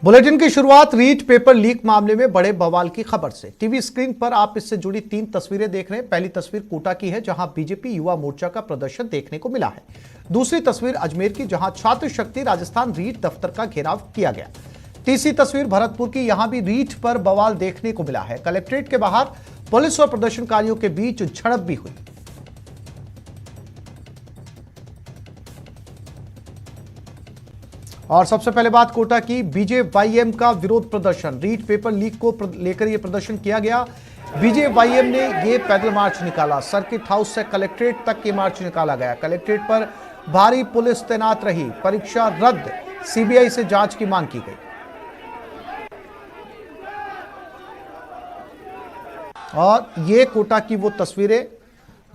Bulletin की शुरुआत REET paper leak मामले में बड़े बवाल की खबर से। टीवी स्क्रीन पर आप इससे जुड़ी 3 तस्वीरें देख रहे हैं। पहली तस्वीर कोटा की है, जहां बीजेपी युवा मोर्चा का प्रदर्शन देखने को मिला है। दूसरी तस्वीर अजमेर की, जहां छात्र शक्ति राजस्थान रीट दफ्तर का घेराव किया गया। तीसरी तस्वीर भरतपुर की, यहां भी रीट पर बवाल देखने को मिला है। कलेक्ट्रेट के बाहर पुलिस और प्रदर्शनकारियों के बीच झड़प भी हुई। और सबसे पहले बात कोटा की, बीजेवाईएम का विरोध प्रदर्शन। रीट पेपर लीक को लेकर यह प्रदर्शन किया गया। बीजेवाईएम ने यह पैदल मार्च निकाला। सर्किट हाउस से कलेक्ट्रेट तक ये मार्च निकाला गया। कलेक्ट्रेट पर भारी पुलिस तैनात रही। परीक्षा रद्द, सीबीआई से जांच की मांग की गई। और ये कोटा की वो तस्वीरें,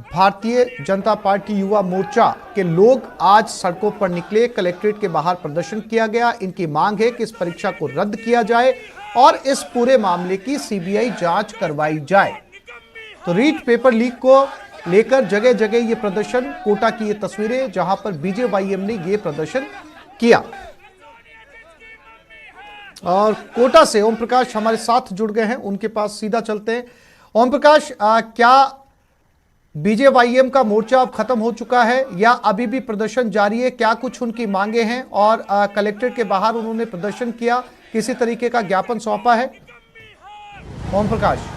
भारतीय जनता पार्टी युवा मोर्चा के लोग आज सड़कों पर निकले। कलेक्ट्रेट के बाहर प्रदर्शन किया गया। इनकी मांग है कि इस परीक्षा को रद्द किया जाए और इस पूरे मामले की सीबीआई जांच करवाई जाए। तो रीट पेपर लीक को लेकर जगह जगह ये प्रदर्शन। कोटा की ये तस्वीरें, जहां पर बीजेवाईएम ने ये प्रदर्शन किया। और कोटा से ओम प्रकाश हमारे साथ जुड़ गए हैं, उनके पास सीधा चलते हैं। ओम प्रकाश, क्या बीजेवाईएम का मोर्चा अब खत्म हो चुका है या अभी भी प्रदर्शन जारी है? क्या कुछ उनकी मांगे हैं? और कलेक्ट्रेट के बाहर उन्होंने प्रदर्शन किया, किसी तरीके का ज्ञापन सौंपा है? ओम प्रकाश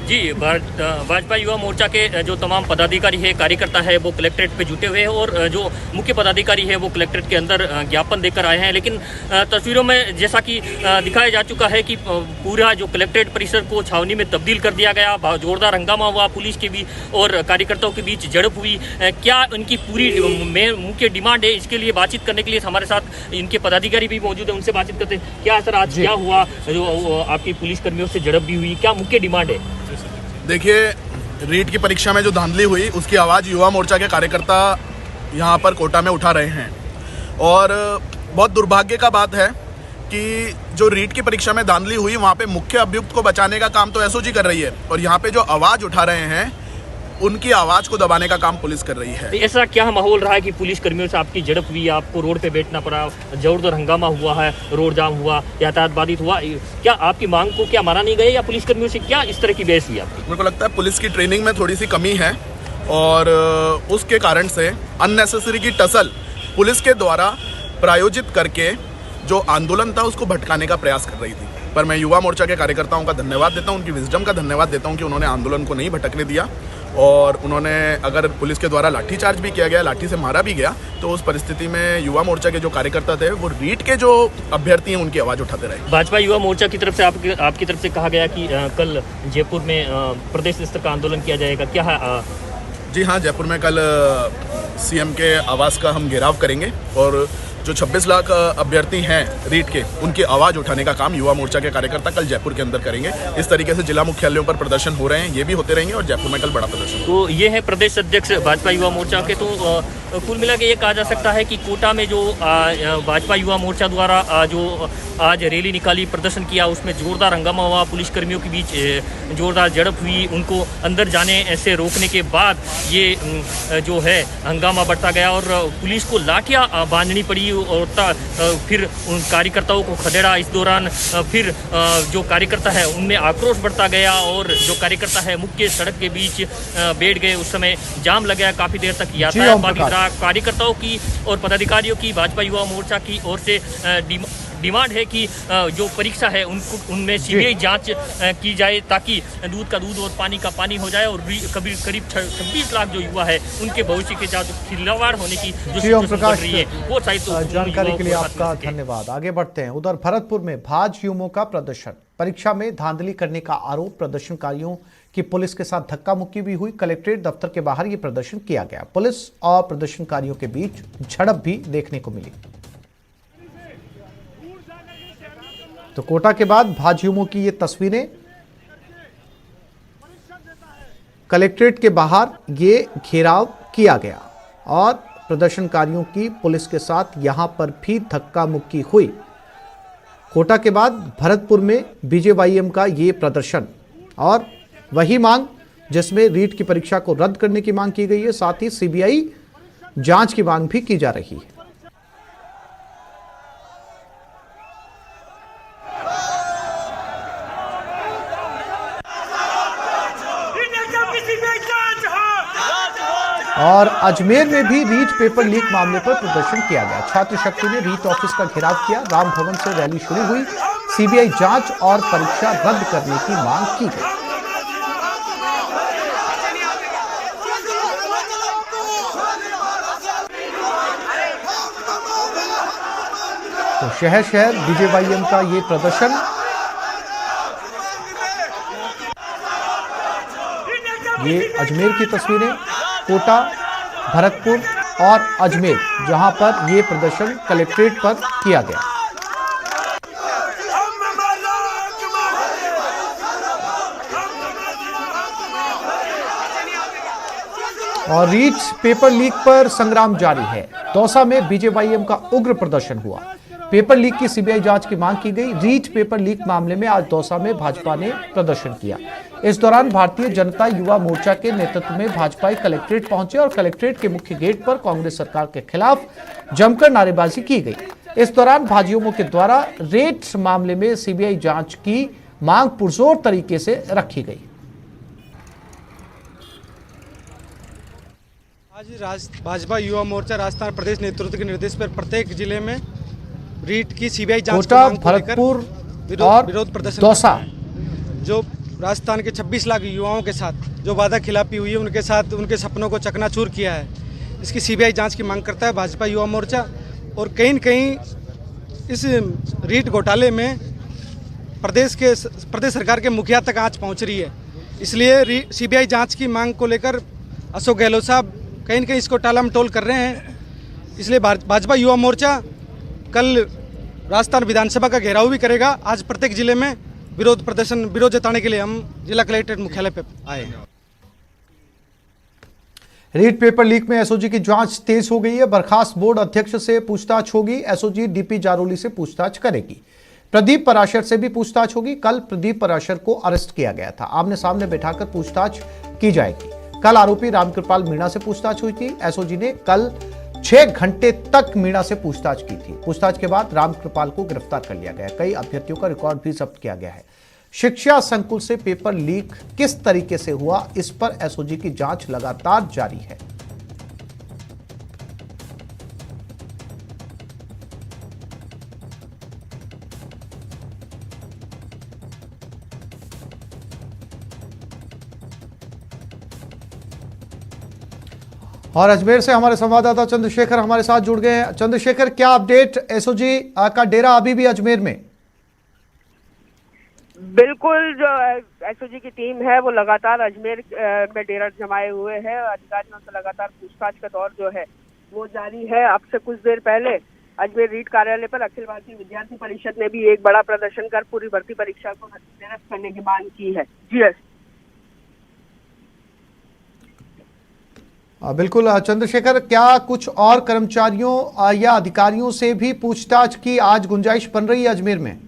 जी, भाजपा युवा मोर्चा के जो तमाम पदाधिकारी है, कार्यकर्ता है, वो कलेक्ट्रेट पे जुटे हुए हैं और जो मुख्य पदाधिकारी है वो कलेक्ट्रेट के अंदर ज्ञापन देकर आए हैं। लेकिन तस्वीरों में जैसा कि दिखाया जा चुका है कि पूरा जो कलेक्ट्रेट परिसर को छावनी में तब्दील कर दिया गया। जोरदार हंगामा हुआ, पुलिस के भी और कार्यकर्ताओं के बीच झड़प हुई। क्या उनकी पूरी मुख्य डिमांड है, इसके लिए बातचीत करने के लिए हमारे साथ इनके पदाधिकारी भी मौजूद है, उनसे बातचीत करते हैं। क्या सर, आज क्या हुआ जो आपकी पुलिस कर्मियों से झड़प भी हुई, क्या मुख्य डिमांड है? देखिए, रीट की परीक्षा में जो धांधली हुई उसकी आवाज़ युवा मोर्चा के कार्यकर्ता यहाँ पर कोटा में उठा रहे हैं। और बहुत दुर्भाग्य का बात है कि जो रीट की परीक्षा में धांधली हुई वहाँ पे मुख्य अभियुक्त को बचाने का काम तो एसओजी कर रही है और यहाँ पे जो आवाज़ उठा रहे हैं उनकी आवाज़ को दबाने का काम पुलिस कर रही है। ऐसा क्या माहौल रहा है कि पुलिस कर्मियों से आपकी झड़प हुई, आपको रोड पे बैठना पड़ा, जोरदार हंगामा हुआ है, रोड जाम हुआ, यातायात बाधित हुआ? क्या आपकी मांग को क्या माना नहीं गया या पुलिस कर्मियों से क्या इस तरह की बहस हुई आपकी? मेरे को लगता है पुलिस की ट्रेनिंग में थोड़ी सी कमी है और उसके कारण से अननेसेसरी की टसल पुलिस के द्वारा प्रायोजित करके जो आंदोलन था उसको भटकाने का प्रयास कर रही थी। पर मैं युवा मोर्चा के कार्यकर्ताओं का धन्यवाद देता हूं, उनकी विजडम का धन्यवाद देता हूं कि उन्होंने आंदोलन को नहीं भटकने दिया। और उन्होंने, अगर पुलिस के द्वारा लाठीचार्ज भी किया गया, लाठी से मारा भी गया, तो उस परिस्थिति में युवा मोर्चा के जो कार्यकर्ता थे वो रीट के जो अभ्यर्थी हैं उनकी आवाज़ उठाते रहे। भाजपा युवा मोर्चा की तरफ से आपकी तरफ से कहा गया कि कल जयपुर में प्रदेश स्तर का आंदोलन किया जाएगा, क्या है? जी हाँ, जयपुर में कल सीएम के आवास का हम घेराव करेंगे और जो 26 लाख अभ्यर्थी हैं रीट के, उनकी आवाज़ उठाने का काम युवा मोर्चा के कार्यकर्ता कल जयपुर के अंदर करेंगे। इस तरीके से जिला मुख्यालयों पर प्रदर्शन हो रहे हैं, ये भी होते रहेंगे और जयपुर में कल बड़ा प्रदर्शन। तो ये है प्रदेश अध्यक्ष भाजपा युवा मोर्चा के। तो कुल मिला के ये कहा जा सकता है कि कोटा में जो भाजपा युवा मोर्चा द्वारा जो आज रैली निकाली, प्रदर्शन किया, उसमें जोरदार हंगामा हुआ, पुलिस कर्मियों के बीच जोरदार झड़प हुई। उनको अंदर जाने से रोकने के बाद ये जो है हंगामा बढ़ता गया और पुलिस को लाठियाँ बांधनी पड़ी और फिर उन कार्यकर्ताओं को खदेड़ा। इस दौरान फिर जो कार्यकर्ता है उनमें आक्रोश बढ़ता गया और जो कार्यकर्ता है मुख्य सड़क के बीच बैठ गए। उस समय जाम लग गया, काफ़ी देर तक यातायात बाधित रहा। कार्यकर्ताओं की और पदाधिकारियों की, भाजपा युवा मोर्चा की ओर से डिमांड है कि जो परीक्षा है उनमें सीबीआई जांच की जाए ताकि दूध का दूध और पानी का पानी हो जाए और करीब 26 लाख जो युवा है उनके भविष्य के साथ खिलवाड़ होने की जो प्रकाश रही है वो शायद। जानकारी के लिए आपका धन्यवाद। आगे बढ़ते हैं। उधर भरतपुर में भाजयुमो का प्रदर्शन, परीक्षा में धांधली करने का आरोप। प्रदर्शनकारियों की पुलिस के साथ धक्का मुक्की भी हुई। कलेक्ट्रेट दफ्तर के बाहर यह प्रदर्शन किया गया। पुलिस और प्रदर्शनकारियों के बीच झड़प भी देखने को मिली। तो कोटा के बाद भाजयुमो की ये तस्वीरें, कलेक्ट्रेट के बाहर ये घेराव किया गया और प्रदर्शनकारियों की पुलिस के साथ यहां पर भी धक्का मुक्की हुई। कोटा के बाद भरतपुर में बीजेवाईएम का ये प्रदर्शन और वही मांग जिसमें रीट की परीक्षा को रद्द करने की मांग की गई है, साथ ही सीबीआई जांच की मांग भी की जा रही है। और अजमेर में भी रीट पेपर लीक मामले पर प्रदर्शन किया गया। छात्र शक्ति ने रीट ऑफिस का घेराव किया। राम भवन से रैली शुरू हुई। सीबीआई जांच और परीक्षा रद्द करने की मांग की गई। तो शहर शहर बीजेवाईएम का ये प्रदर्शन। ये अजमेर की तस्वीरें, कोटा, भरतपुर और अजमेर, जहां पर ये प्रदर्शन कलेक्ट्रेट पर किया गया। और रीट पेपर लीक पर संग्राम जारी है। दौसा में बीजेवाईएम का उग्र प्रदर्शन हुआ। पेपर लीक की सीबीआई जांच की मांग की गई। रीट पेपर लीक मामले में आज दौसा में भाजपा ने प्रदर्शन किया। इस दौरान भारतीय जनता युवा मोर्चा के नेतृत्व में भाजपाई कलेक्ट्रेट पहुंचे और कलेक्ट्रेट के मुख्य गेट पर कांग्रेस सरकार के खिलाफ जमकर नारेबाजी की गई। इस दौरान भाजयुमों के द्वारा रेट मामले में सीबीआई जांच की मांग पुरजोर तरीके से रखी गई। आज भाजपा युवा मोर्चा राजस्थान प्रदेश नेतृत्व के निर्देश पर प्रत्येक जिले में रीट की सीबीआई जांच की कोटा, मांग को लेकर भरतपुर और विरोध प्रदर्शन दौसा जो राजस्थान के 26 लाख युवाओं के साथ जो वादा खिलाफी हुई है, उनके साथ उनके सपनों को चकनाचूर किया है, इसकी सीबीआई जांच की मांग करता है भाजपा युवा मोर्चा। और कहीं न कहीं इस रीट घोटाले में प्रदेश सरकार के मुखिया तक आंच पहुंच रही है। इसलिए सीबीआई जांच की मांग को लेकर अशोक गहलोत साहब कहीं न कहीं इसको टालमटोल कर रहे हैं। इसलिए भाजपा युवा मोर्चा कल राजस्थान विधानसभा का घेराव भी करेगा। आज प्रत्येक जिले में विरोध जताने के लिए हम जिला कलेक्ट्रेट मुख्यालय पर आए हैं। रीट पेपर लीक में एसओजी की जांच तेज हो गई है। बर्खास्त बोर्ड अध्यक्ष से पूछताछ होगी। एसओजी डीपी जारोली से पूछताछ करेगी। प्रदीप पराशर से भी पूछताछ होगी। कल प्रदीप पराशर को अरेस्ट किया गया था। आमने सामने बैठाकर पूछताछ की जाएगी। कल आरोपी रामकृपाल मीणा से पूछताछ हुई थी। एसओजी ने कल 6 घंटे तक मीणा से पूछताछ की थी। पूछताछ के बाद रामकृपाल को गिरफ्तार कर लिया गया। कई अभ्यर्थियों का रिकॉर्ड भी जब्त किया गया है। शिक्षा संकुल से पेपर लीक किस तरीके से हुआ, इस पर एसओजी की जांच लगातार जारी है। और अजमेर से हमारे संवाददाता चंद्रशेखर हमारे साथ जुड़ गए हैं। चंद्रशेखर, क्या अपडेट? एसओजी का डेरा अभी भी अजमेर में? बिल्कुल, जो एसओजी की टीम है वो लगातार अजमेर में डेरा जमाए हुए है। अधिकारियों से लगातार पूछताछ का दौर जो है वो जारी है। अब से कुछ देर पहले अजमेर रीट कार्यालय पर अखिल भारतीय विद्यार्थी परिषद ने भी एक बड़ा प्रदर्शन कर पूरी भर्ती परीक्षा को निरस्त करने की मांग की है। जी बिल्कुल चंद्रशेखर, क्या कुछ और कर्मचारियों या अधिकारियों से भी पूछताछ की आज गुंजाइश बन रही है अजमेर में?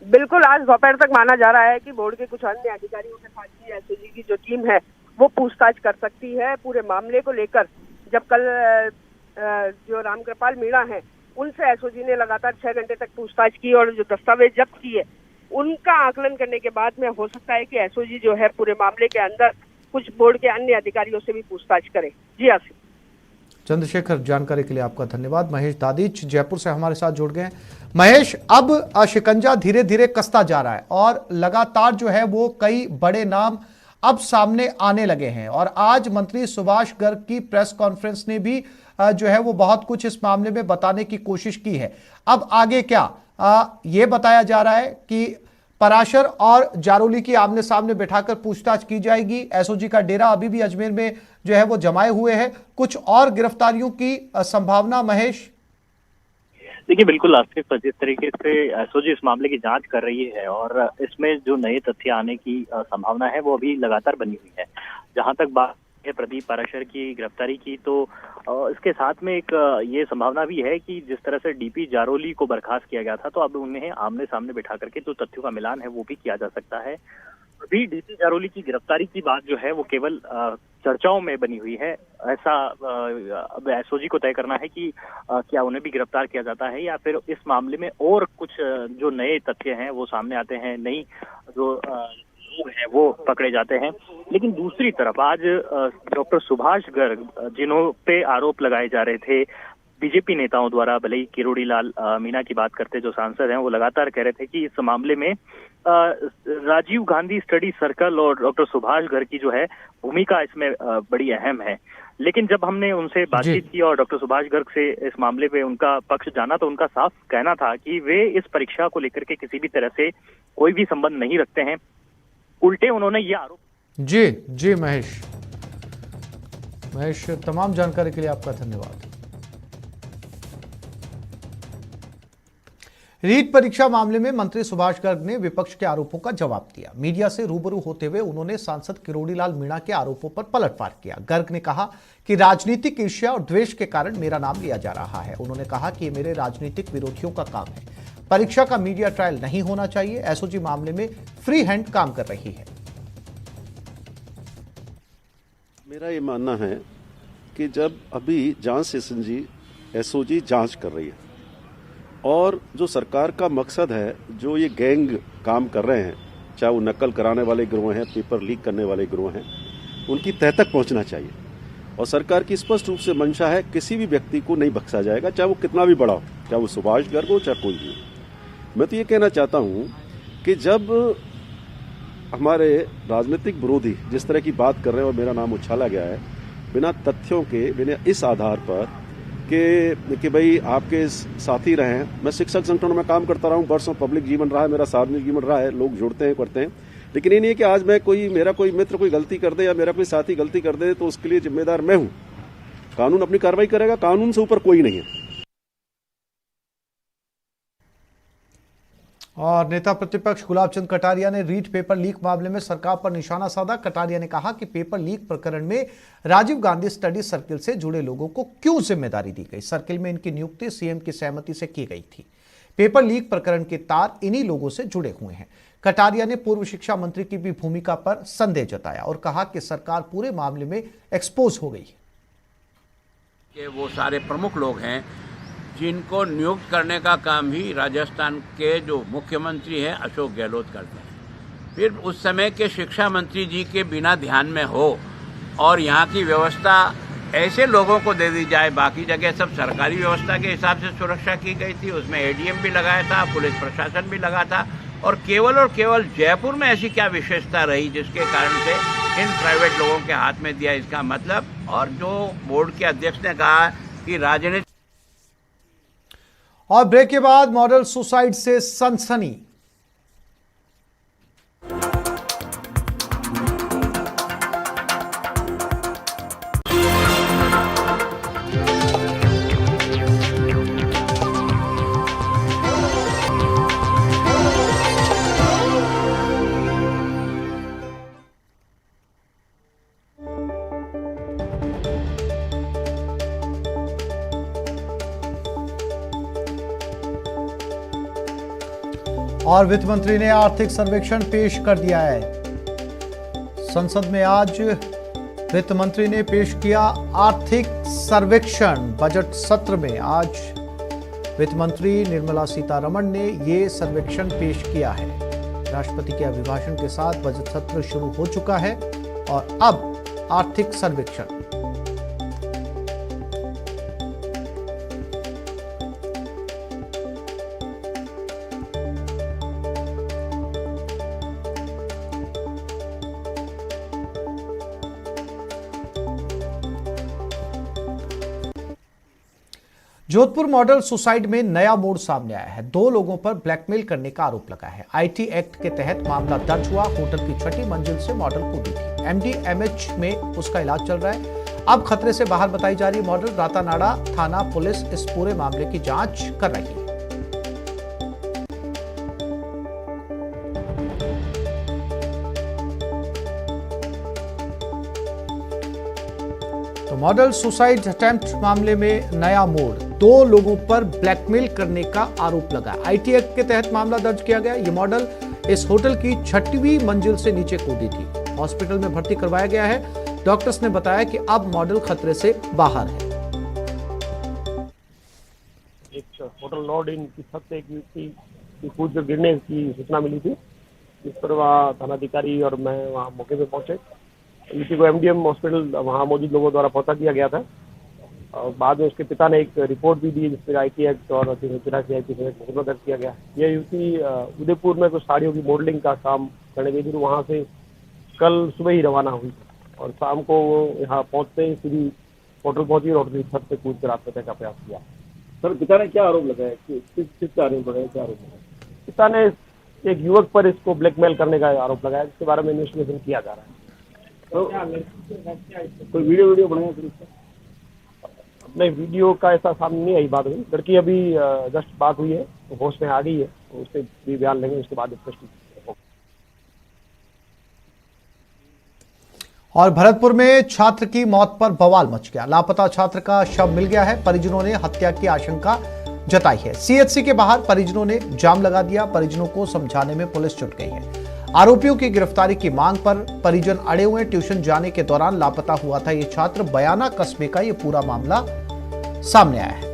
बिल्कुल, आज दोपहर तक माना जा रहा है कि बोर्ड के कुछ अन्य अधिकारियों के साथ भी एसओजी की जो टीम है वो पूछताछ कर सकती है पूरे मामले को लेकर। जब कल जो रामकृपाल मीणा है उनसे एसओजी ने लगातार 6 घंटे तक पूछताछ की और जो दस्तावेज जब्त किए उनका आकलन करने के बाद में हो सकता है कि एसओजी जो है पूरे मामले के अंदर कुछ बोर्ड के अन्य अधिकारियों से भी पूछताछ करें। जी आसिफ। चंद्रशेखर, जानकारी के लिए आपका धन्यवाद। महेश दादीच जयपुर से हमारे साथ जुड़ गए। महेश, अब शिकंजा धीरे धीरे कसता जा रहा है और लगातार जो है वो कई बड़े नाम अब सामने आने लगे हैं और आज मंत्री सुभाष गर्ग की प्रेस कॉन्फ्रेंस ने भी जो है वो बहुत कुछ इस मामले में बताने की कोशिश की है। अब आगे क्या ये बताया जा रहा है कि पराशर और जारोली की आमने सामने बैठाकर पूछताछ की जाएगी। एसओजी का डेरा अभी भी अजमेर में जो है वो जमाए हुए है। कुछ और गिरफ्तारियों की संभावना? महेश, देखिए, बिल्कुल आसिफ, जिस तरीके से एसओजी इस मामले की जांच कर रही है और इसमें जो नए तथ्य आने की संभावना है वो अभी लगातार बनी हुई है। जहां तक बात है प्रदीप पराशर की गिरफ्तारी की, तो इसके साथ में एक ये संभावना भी है कि जिस तरह से डीपी जारोली को बर्खास्त किया गया था, तो अब उन्हें आमने सामने बिठा करके जो तथ्यों का मिलान है वो भी किया जा सकता है। अभी डीपी जारोली की गिरफ्तारी की बात जो है वो केवल चर्चाओं में बनी हुई है। ऐसा अब एसओजी को तय करना है कि क्या उन्हें भी गिरफ्तार किया जाता है या फिर इस मामले में और कुछ जो नए तथ्य हैं वो सामने आते हैं, नई जो लोग हैं वो पकड़े जाते हैं। लेकिन दूसरी तरफ आज डॉक्टर सुभाष गर्ग जिन्हों पे आरोप लगाए जा रहे थे बीजेपी नेताओं द्वारा, भले ही किरोड़ी लाल मीणा की बात करते जो सांसद हैं, वो लगातार कह रहे थे कि इस मामले में राजीव गांधी स्टडी सर्कल और डॉक्टर सुभाष गर्ग की जो है भूमिका इसमें बड़ी अहम है। लेकिन जब हमने उनसे बातचीत की और डॉक्टर सुभाष गर्ग से इस मामले पे उनका पक्ष जाना तो उनका साफ कहना था कि वे इस परीक्षा को लेकर के किसी भी तरह से कोई भी संबंध नहीं रखते हैं। उल्टे उन्होंने ये आरोप। जी महेश, तमाम जानकारी के लिए आपका धन्यवाद। रीट परीक्षा मामले में मंत्री सुभाष गर्ग ने विपक्ष के आरोपों का जवाब दिया। मीडिया से रूबरू होते हुए उन्होंने सांसद किरोड़ी लाल मीणा के आरोपों पर पलटवार किया। गर्ग ने कहा कि राजनीतिक ईर्ष्या और द्वेष के कारण मेरा नाम लिया जा रहा है। उन्होंने कहा कि ये मेरे राजनीतिक विरोधियों का काम है। परीक्षा का मीडिया ट्रायल नहीं होना चाहिए। एसओजी मामले में फ्री हैंड काम कर रही है। मेरा ये मानना है कि जब अभी जांच सेशन जी एसओजी जांच कर रही है और जो सरकार का मकसद है, जो ये गैंग काम कर रहे हैं, चाहे वो नकल कराने वाले गिरोह हैं, पेपर लीक करने वाले गिरोह हैं, उनकी तह तक पहुंचना चाहिए। और सरकार की स्पष्ट रूप से मंशा है किसी भी व्यक्ति को नहीं बख्शा जाएगा, चाहे वो कितना भी बड़ा हो, चाहे वो सुभाष गर्ग हो, चाहे कोई भी हो। मैं तो ये कहना चाहता हूं कि जब हमारे राजनीतिक विरोधी जिस तरह की बात कर रहे हैं और मेरा नाम उछाला गया है बिना तथ्यों के, बिना इस आधार पर कि भाई आपके साथी रहे हैं। मैं शिक्षक संगठनों में काम करता रहा हूं, वर्षों पब्लिक जीवन रहा है, मेरा सार्वजनिक जीवन रहा है, लोग जुड़ते हैं, करते हैं। लेकिन ये नहीं है कि आज मेरा कोई मित्र कोई गलती कर दे या मेरा कोई साथी गलती कर दे तो उसके लिए जिम्मेदार मैं हूं। कानून अपनी कार्रवाई करेगा, कानून से ऊपर कोई नहीं है। और नेता प्रतिपक्ष गुलाब चंद कटारिया ने रीट पेपर लीक मामले में सरकार पर निशाना साधा। कटारिया ने कहा कि पेपर लीक प्रकरण में राजीव गांधी स्टडी सर्किल से जुड़े लोगों को क्यों जिम्मेदारी दी गई। सर्किल में इनकी नियुक्ति सीएम की सहमति से की गई थी। पेपर लीक प्रकरण के तार इन्हीं लोगों से जुड़े हुए हैं। कटारिया ने पूर्व शिक्षा मंत्री की भी भूमिका पर संदेह जताया और कहा कि सरकार पूरे मामले में एक्सपोज हो गई है। वो सारे प्रमुख लोग हैं जिनको नियुक्त करने का काम ही राजस्थान के जो मुख्यमंत्री हैं अशोक गहलोत करते हैं। फिर उस समय के शिक्षा मंत्री जी के बिना ध्यान में हो और यहाँ की व्यवस्था ऐसे लोगों को दे दी जाए, बाकी जगह सब सरकारी व्यवस्था के हिसाब से सुरक्षा की गई थी, उसमें एडीएम भी लगाया था, पुलिस प्रशासन भी लगा था, और केवल जयपुर में ऐसी क्या विशेषता रही जिसके कारण से इन प्राइवेट लोगों के हाथ में दिया, इसका मतलब। और जो बोर्ड के अध्यक्ष ने कहा कि राजनीति। और ब्रेक के बाद मॉडल सुसाइड से सनसनी। और वित्त मंत्री ने आर्थिक सर्वेक्षण पेश कर दिया है। संसद में आज वित्त मंत्री ने पेश किया आर्थिक सर्वेक्षण। बजट सत्र में आज वित्त मंत्री निर्मला सीतारमण ने ये सर्वेक्षण पेश किया है। राष्ट्रपति के अभिभाषण के साथ बजट सत्र शुरू हो चुका है और अब आर्थिक सर्वेक्षण। जोधपुर मॉडल सुसाइड में नया मोड़ सामने आया है। 2 लोगों पर ब्लैकमेल करने का आरोप लगा है। आईटी एक्ट के तहत मामला दर्ज हुआ। होटल की 6ठी मंजिल से मॉडल कूदी थी। एमडीएमएच में उसका इलाज चल रहा है। अब खतरे से बाहर बताई जा रही मॉडल। रातानाड़ा थाना पुलिस इस पूरे मामले की जांच कर रही है। तो मॉडल सुसाइड अटेम्प्ट मामले में नया मोड़। 2 लोगों पर ब्लैकमेल करने का आरोप लगा। आईटी एक्ट के तहत मामला दर्ज किया गया। ये मॉडल इस होटल की 6वीं मंजिल से नीचे कूदी थी। हॉस्पिटल में भर्ती करवाया गया है। डॉक्टर्स ने बताया कि अब मॉडल खतरे से बाहर है। एक होटल नॉर्ड इन की छत से एक व्यक्ति की कूद गिरने की सूचना मिली थी जिस पर वहाँ थानाधिकारी और मैं वहाँ मौके पे पहुंचे। किसी को एमडीएम हॉस्पिटल वहाँ मौजूद लोगों द्वारा पहुंचा दिया गया था और बाद में उसके पिता ने एक रिपोर्ट भी दी जिसमें IT एक्ट और 383 IP से मुकदमा दर्ज किया गया। यह युवती उदयपुर में कुछ साड़ियों की मॉडलिंग का काम करने गई थी, वहाँ से कल सुबह ही रवाना हुई और शाम को वो यहाँ पहुँचते ही सीधी होटल पहुंची और होटल की छत से कूद कर आत्महत्या का प्रयास किया। सर पिता ने क्या आरोप लगाया, किस आरोप लगाया, क्या आरोप लगाया? पिता ने एक युवक पर इसको ब्लैकमेल करने का आरोप लगाया, जिसके बारे में इन्वेस्टिगेशन किया जा रहा है। तो कोई वीडियो बनाया फिर इसका? नहीं, वीडियो का ऐसा सामने नहीं आई बात हुई। लड़की अभी जस्ट बात हुई है तो होश में आ गई है, तो उससे भी बयान लेंगे, उसके बाद स्पष्ट। और भरतपुर में छात्र की मौत पर बवाल मच गया। लापता छात्र का शव मिल गया है। परिजनों ने हत्या की आशंका जताई है। CHC के बाहर परिजनों ने जाम लगा दिया। परिजनों को समझाने में पुलिस जुट गई है। आरोपियों की गिरफ्तारी की मांग पर परिजन अड़े हुए। ट्यूशन जाने के दौरान लापता हुआ था ये छात्र। बयाना कस्बे का ये पूरा मामला सामने आया है।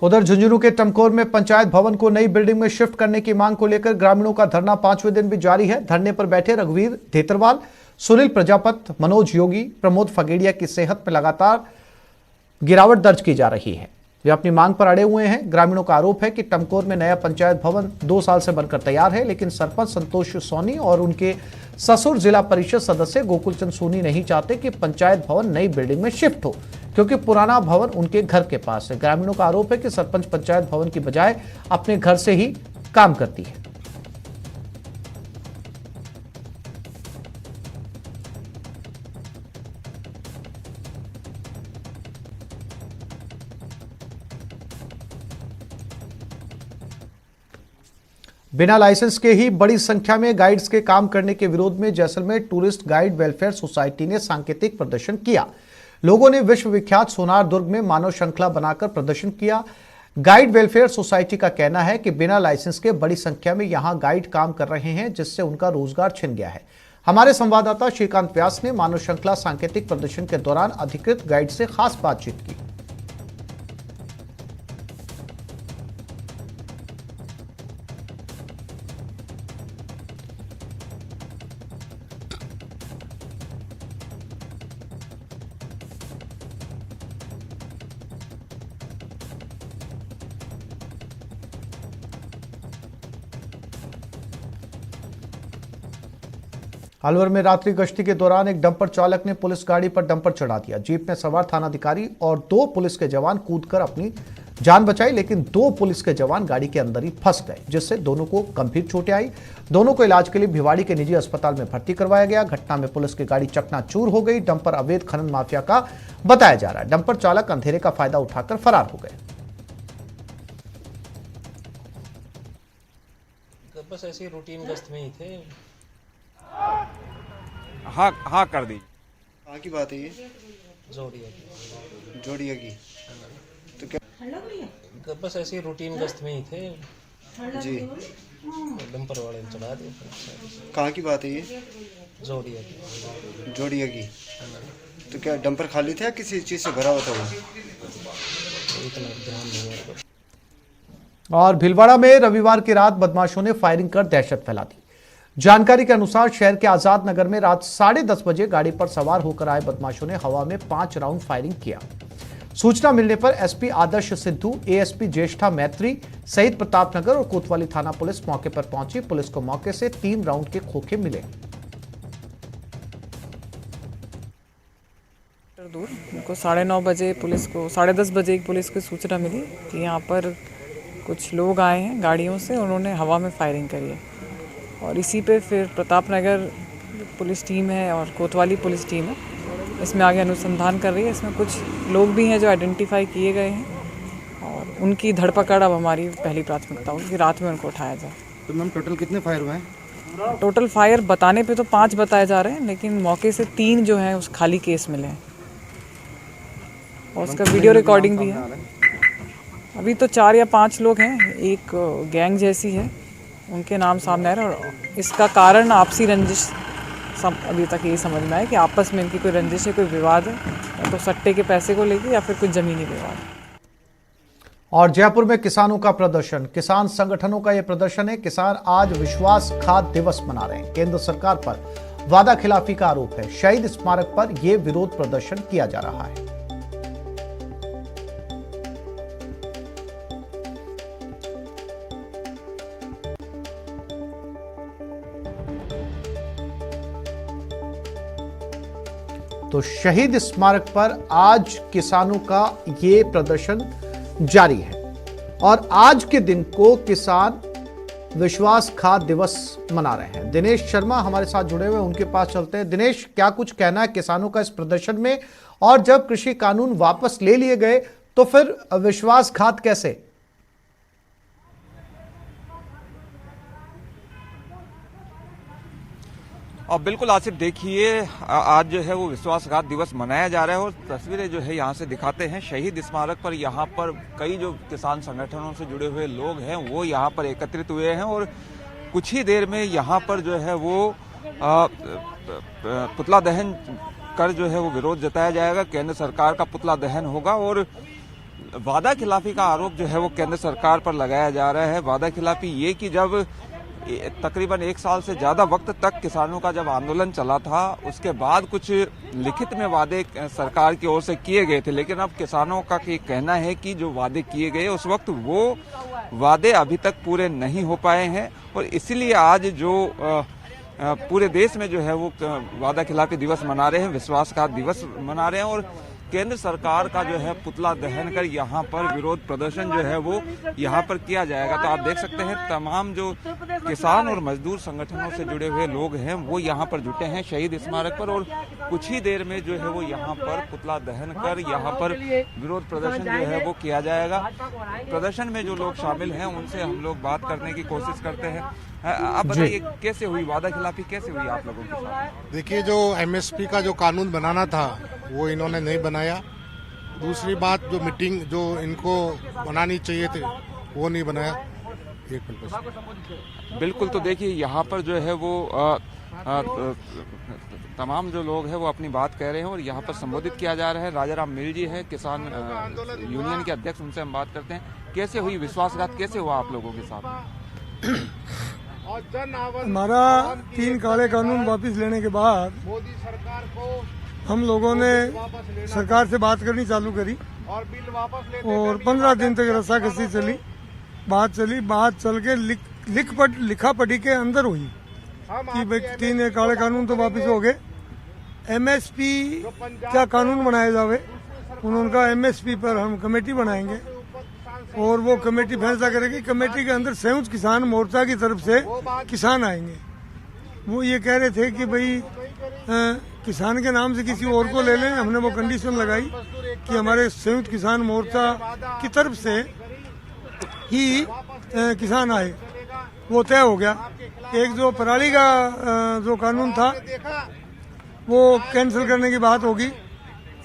उधर झुंझुनू के टमकोर में पंचायत भवन को नई बिल्डिंग में शिफ्ट करने की मांग को लेकर ग्रामीणों का धरना 5वें दिन भी जारी है। धरने पर बैठे रघुवीर धेतरवाल, सुनील प्रजापत, मनोज योगी, प्रमोद फगेड़िया की सेहत में लगातार गिरावट दर्ज की जा रही है। वे अपनी मांग पर अड़े हुए हैं। ग्रामीणों का आरोप है कि टमकोर में नया पंचायत भवन 2 साल से बनकर तैयार है, लेकिन सरपंच संतोष सोनी और उनके ससुर जिला परिषद सदस्य गोकुलचंद सोनी नहीं चाहते कि पंचायत भवन नई बिल्डिंग में शिफ्ट हो, क्योंकि पुराना भवन उनके घर के पास है। ग्रामीणों का आरोप है कि सरपंच पंचायत भवन की बजाय अपने घर से ही काम करती है। बिना लाइसेंस के ही बड़ी संख्या में गाइड्स के काम करने के विरोध में Jaisalmer tourist guide welfare society ने सांकेतिक प्रदर्शन किया। लोगों ने विश्व विख्यात सोनार दुर्ग में मानव श्रृंखला बनाकर प्रदर्शन किया। गाइड वेलफेयर सोसाइटी का कहना है कि बिना लाइसेंस के बड़ी संख्या में यहां गाइड काम कर रहे हैं, जिससे उनका रोजगार छिन गया है। हमारे संवाददाता श्रीकांत व्यास ने मानव श्रृंखला सांकेतिक प्रदर्शन के दौरान अधिकृत गाइड से खास बातचीत की। अलवर में रात्रि गश्ती के दौरान एक डंपर चालक ने पुलिस गाड़ी पर डंपर चढ़ा दिया। जीप में सवार थानाधिकारी और 2 पुलिस के जवान कूदकर अपनी जान बचाई, लेकिन 2 पुलिस के जवान गाड़ी के अंदर ही फंस गए, जिससे दोनों को गंभीर चोटें आई। दोनों को इलाज के लिए भिवाड़ी के निजी अस्पताल में भर्ती करवाया गया। घटना में पुलिस की गाड़ी चकनाचूर हो गई। डंपर अवैध खनन माफिया का बताया जा रहा है। डंपर चालक अंधेरे का फायदा उठाकर फरार हो गए। बस ऐसे रूटीन गश्त में ही थे। हाँ कर दी। कहाँ की बात है ये? जोड़िया की। तो क्या बस ऐसे रूटीन गश्त में ही थे जी। डंपर वाले ने चढ़ा दिया। कहाँ की बात है ये? जोड़िया की। तो क्या डंपर खाली था या किसी चीज़ से भरा हुआ था वो? इतना ध्यान नहीं। और भीलवाड़ा में रविवार की रात बदमाशों ने फायरिंग कर दहशत फैला दी। जानकारी के अनुसार शहर के आजाद नगर में रात 10:30 बजे गाड़ी पर सवार होकर आए बदमाशों ने हवा में 5 राउंड फायरिंग किया। सूचना मिलने पर एसपी आदर्श सिद्धू, एएसपी ज्येष्ठा मैत्री सहित प्रतापनगर और कोतवाली थाना पुलिस मौके पर पहुंची। पुलिस को मौके से 3 राउंड के खोखे मिले। दूर उनको 9:30 बजे पुलिस को 10:30 बजे एक पुलिस को सूचना मिली कि यहाँ पर कुछ लोग आए हैं गाड़ियों से, उन्होंने हवा में फायरिंग करी है। और इसी पे फिर प्रतापनगर पुलिस टीम है और कोतवाली पुलिस टीम है, इसमें आगे अनुसंधान कर रही है। इसमें कुछ लोग भी हैं जो आइडेंटिफाई किए गए हैं और उनकी धरपकड़ अब हमारी पहली प्राथमिकता होगी कि रात में उनको उठाया जाए। तो मैम टोटल कितने फायर हुए हैं? टोटल फायर बताने पे तो 5 बताए जा रहे हैं, लेकिन मौके से 3 जो हैं उस खाली केस मिले हैं और उसका वीडियो रिकॉर्डिंग भी है। अभी तो 4 या 5 लोग हैं, एक गैंग जैसी है, उनके नाम सामने आ रहे हैं और इसका कारण आपसी रंजिश सब अभी तक यही समझ में आया कि आपस में इनकी कोई रंजिश है, कोई विवाद है, या तो सट्टे के पैसे को लेके या फिर कुछ ज़मीनी विवाद। और जयपुर में किसानों का प्रदर्शन, किसान संगठनों का यह प्रदर्शन है। किसान आज विश्वासघात दिवस मना रहे हैं। केंद्र सरकार पर वादा खिलाफी का आरोप है। शहीद स्मारक पर यह विरोध प्रदर्शन किया जा रहा है। तो शहीद स्मारक पर आज किसानों का ये प्रदर्शन जारी है और आज के दिन को किसान विश्वासघात दिवस मना रहे हैं। दिनेश शर्मा हमारे साथ जुड़े हुए, उनके पास चलते हैं। दिनेश, क्या कुछ कहना है किसानों का इस प्रदर्शन में, और जब कृषि कानून वापस ले लिए गए तो फिर विश्वासघात कैसे? अब बिल्कुल आसिफ, देखिए आज जो है वो विश्वासघात दिवस मनाया जा रहा है और तस्वीरें जो है यहाँ से दिखाते हैं शहीद स्मारक पर। यहाँ पर कई जो किसान संगठनों से जुड़े हुए लोग हैं वो यहाँ पर एकत्रित हुए हैं और कुछ ही देर में यहाँ पर जो है वो पुतला दहन कर जो है वो विरोध जताया जाएगा। केंद्र सरकार का पुतला दहन होगा और वादा खिलाफी का आरोप जो है वो केंद्र सरकार पर लगाया जा रहा है। वादा खिलाफी ये कि जब तकरीबन 1 साल से ज्यादा वक्त तक किसानों का जब आंदोलन चला था उसके बाद कुछ लिखित में वादे सरकार की ओर से किए गए थे, लेकिन अब किसानों का ये कहना है कि जो वादे किए गए उस वक्त वो वादे अभी तक पूरे नहीं हो पाए हैं और इसीलिए आज जो पूरे देश में जो है वो वादा खिलाफी दिवस मना रहे हैं, विश्वासघात दिवस मना रहे हैं और केंद्र सरकार का जो है पुतला दहन कर यहाँ पर विरोध प्रदर्शन जो है वो यहाँ पर किया जाएगा। तो आप देख सकते हैं तमाम जो किसान और मजदूर संगठनों से जुड़े हुए लोग हैं वो यहाँ पर जुटे हैं शहीद स्मारक पर और कुछ ही देर में जो है वो यहाँ पर पुतला दहन कर यहाँ पर विरोध प्रदर्शन जो है वो किया जाएगा। प्रदर्शन में जो लोग शामिल हैं उनसे हम लोग बात करने की कोशिश करते हैं। आप बताइए कैसे हुई वादा खिलाफी, कैसे हुई आप लोगों के साथ? देखिए, जो एमएसपी का जो कानून बनाना था वो इन्होंने नहीं बनाया। दूसरी बात, जो मीटिंग जो इनको बनानी चाहिए थी वो नहीं बनाया। बिल्कुल, तो देखिए यहाँ पर जो है वो तमाम जो लोग हैं वो अपनी बात कह रहे हैं और यहाँ पर संबोधित किया जा रहा है। राजाराम मिल जी है किसान यूनियन के अध्यक्ष, उनसे हम बात करते हैं। कैसे हुई विश्वासघात, कैसे हुआ आप लोगों के साथ? हमारा 3 काले कानून वापस लेने के बाद हम लोगों ने सरकार से बात करनी चालू करी और 15 दिन तक रस्साकसी चली, बात चल के लिखा पढ़ी के अंदर हुई कि भाई 3 काले कानून तो वापस हो गए। एमएसपी क्या कानून बनाया जावे, उन्होंने कहा एमएसपी पर हम कमेटी बनाएंगे और वो कमेटी फैसला करेगी। कमेटी के अंदर संयुक्त किसान मोर्चा की तरफ से किसान आएंगे। वो ये कह रहे थे कि भाई किसान के नाम से किसी और को ले लें। हमने वो कंडीशन लगाई कि हमारे संयुक्त किसान मोर्चा की तरफ से ही किसान आए। वो तय हो गया। एक जो पराली का जो कानून था वो कैंसिल करने की बात होगी।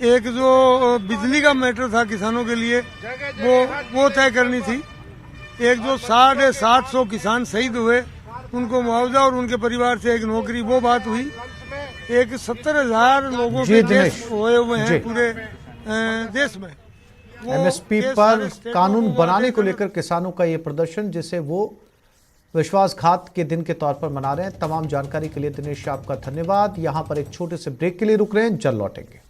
एक जो बिजली का मैटर था किसानों के लिए वो तय करनी थी। एक जो 750 किसान शहीद हुए उनको मुआवजा और उनके परिवार से एक नौकरी, वो बात हुई। एक 70,000 लोगों के केस हुए हैं पूरे देश में। एमएसपी पर कानून बनाने को लेकर किसानों का ये प्रदर्शन, जिसे वो विश्वासघात के दिन के तौर पर मना रहे हैं। तमाम जानकारी के लिए दिनेश, आपका धन्यवाद। यहाँ पर एक छोटे से ब्रेक के लिए रुक रहे हैं, जल्द लौटेंगे।